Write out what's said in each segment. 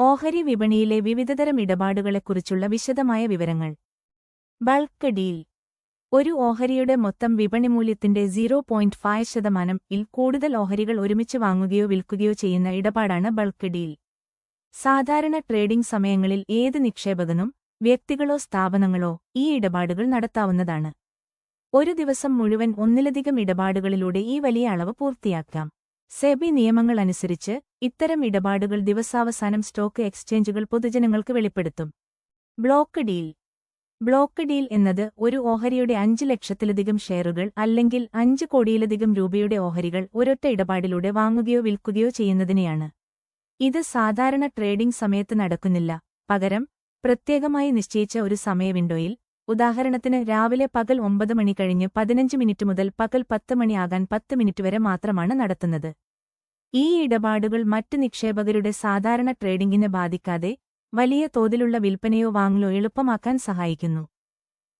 ഓഹരി വിപണിയിലെ വിവിധതരം ഇടപാടുകളെക്കുറിച്ചുള്ള വിശദമായ വിവരങ്ങൾ. Bulk deal. ഒരു ഓഹരിയുടെ മൊത്തം വിപണിമൂല്യത്തിന്റെ 0.5% -ൽ കൂടുതൽ ഓഹരികൾ ഒരുമിച്ച് വാങ്ങുകയോ വിൽക്കുകയോ ചെയ്യുന്ന ഇടപാടാണ് ബൾക്ക് ഡീൽ. സാധാരണ ട്രേഡിംഗ് സമയങ്ങളിൽ ഏത് നിക്ഷേപകനും, വ്യക്തികളോ സ്ഥാപനങ്ങളോ ഈ ഇടപാടുകൾ നടത്താവുന്നതാണ്. ഒരു ദിവസം മുഴുവൻ ഒന്നിലധികം ഇടപാടുകളിലൂടെ ഈ വലിയ അളവ് പൂർത്തിയാക്കാം. സെബി നിയമങ്ങൾ അനുസരിച്ച് ഇത്തരം ഇടപാടുകൾ ദിവസാവസാനം സ്റ്റോക്ക് എക്സ്ചേഞ്ചുകൾ പൊതുജനങ്ങൾക്ക് വെളിപ്പെടുത്തും. Block deal. ബ്ലോക്ക് ഡീൽ എന്നത് ഒരു ഓഹരിയുടെ 5 ലക്ഷത്തിലധികം ഷെയറുകൾ അല്ലെങ്കിൽ 5 കോടിയിലധികം രൂപയുടെ ഓഹരികൾ ഒരൊറ്റ ഇടപാടിലൂടെ വാങ്ങുകയോ വിൽക്കുകയോ ചെയ്യുന്നതിനെയാണ്. ഇത് സാധാരണ ട്രേഡിംഗ് സമയത്ത് നടക്കുന്നില്ല, പകരം പ്രത്യേകമായി നിശ്ചയിച്ച ഒരു സമയ വിൻഡോയിൽ, ഉദാഹരണത്തിന് രാവിലെ പകൽ 9 മണി കഴിഞ്ഞ് 15 മിനിറ്റ് മുതൽ പകൽ 10 മണി ആകാൻ 10 മിനിറ്റ് വരെ മാത്രമാണ് നടത്തുന്നത്. ഈ ഇടപാടുകൾ മറ്റ് നിക്ഷേപകരുടെ സാധാരണ ട്രേഡിംഗിനെ ബാധിക്കാതെ വലിയ തോതിലുള്ള വിൽപ്പനയോ വാങ്ങലോ എളുപ്പമാക്കാൻ സഹായിക്കുന്നു.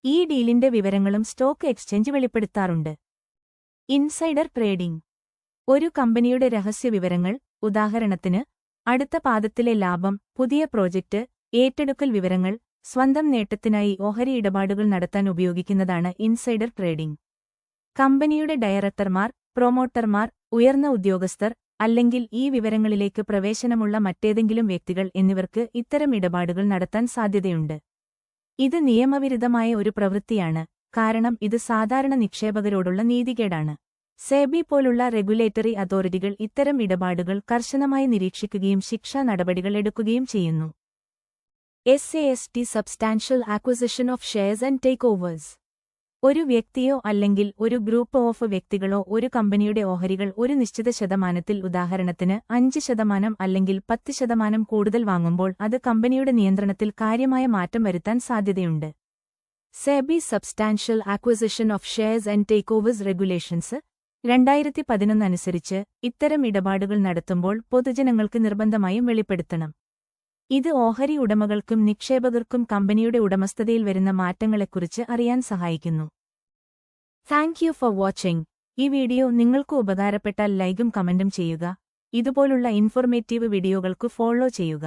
ഈ ഡീലിന്റെ വിവരങ്ങളും സ്റ്റോക്ക് എക്സ്ചേഞ്ച് വെളിപ്പെടുത്താറുണ്ട്. Insider trading. ഒരു കമ്പനിയുടെ രഹസ്യവിവരങ്ങൾ, ഉദാഹരണത്തിന് അടുത്ത പാദത്തിലെ ലാഭം, പുതിയ പ്രോജക്റ്റ്, ഏറ്റെടുക്കൽ വിവരങ്ങൾ, സ്വന്തം നേട്ടത്തിനായി ഓഹരി ഇടപാടുകൾ നടത്താൻ ഉപയോഗിക്കുന്നതാണ് ഇൻസൈഡർ ട്രേഡിംഗ്. കമ്പനിയുടെ ഡയറക്ടർമാർ, പ്രൊമോട്ടർമാർ, ഉയർന്ന ഉദ്യോഗസ്ഥർ, അല്ലെങ്കിൽ ഈ വിവരങ്ങളിലേക്ക് പ്രവേശനമുള്ള മറ്റേതെങ്കിലും വ്യക്തികൾ എന്നിവർക്ക് ഇത്തരം ഇടപാടുകൾ നടത്താൻ സാധ്യതയുണ്ട്. ഇത് നിയമവിരുദ്ധമായ ഒരു പ്രവൃത്തിയാണ്, കാരണം ഇത് സാധാരണ നിക്ഷേപകരോടുള്ള നീതികേടാണ്. സെബി പോലുള്ള റെഗുലേറ്ററി അതോറിറ്റികൾ ഇത്തരം ഇടപാടുകൾ കർശനമായി നിരീക്ഷിക്കുകയും ശിക്ഷാ നടപടികൾ എടുക്കുകയും ചെയ്യുന്നു. SAST substantial acquisition of shares and take overs. ഒരു വ്യക്തിയോ അല്ലെങ്കിൽ ഒരു ഗ്രൂപ്പ് ഓഫ് വ്യക്തികളോ ഒരു കമ്പനിയുടെ ഓഹരികൾ ഒരു നിശ്ചിത ശതമാനത്തിൽ, ഉദാഹരണത്തിന് 5% അല്ലെങ്കിൽ 10% കൂടുതൽ വാങ്ങുമ്പോൾ അത് കമ്പനിയുടെ നിയന്ത്രണത്തിൽ കാര്യമായ മാറ്റം വരുത്താൻ സാധ്യതയുണ്ട്. SEBI substantial acquisition of shares and take overs regulations 2011 അനുസരിച്ച് ഇത്തരം ഇടപാടുകൾ നടത്തുമ്പോൾ പൊതുജനങ്ങൾക്ക് നിർബന്ധമായും വെളിപ്പെടുത്തണം. ഇത് ഓഹരി ഉടമകൾക്കും നിക്ഷേപകർക്കും കമ്പനിയുടെ ഉടമസ്ഥതയിൽ വരുന്ന മാറ്റങ്ങളെക്കുറിച്ച് അറിയാൻ സഹായിക്കുന്നു. Thank you for watching. ഈ വീഡിയോ നിങ്ങൾക്ക് ഉപകാരപ്പെട്ടാൽ ലൈക്കും കമന്റും ചെയ്യുക. ഇതുപോലുള്ള ഇൻഫോർമേറ്റീവ് വീഡിയോകൾക്ക് ഫോളോ ചെയ്യുക.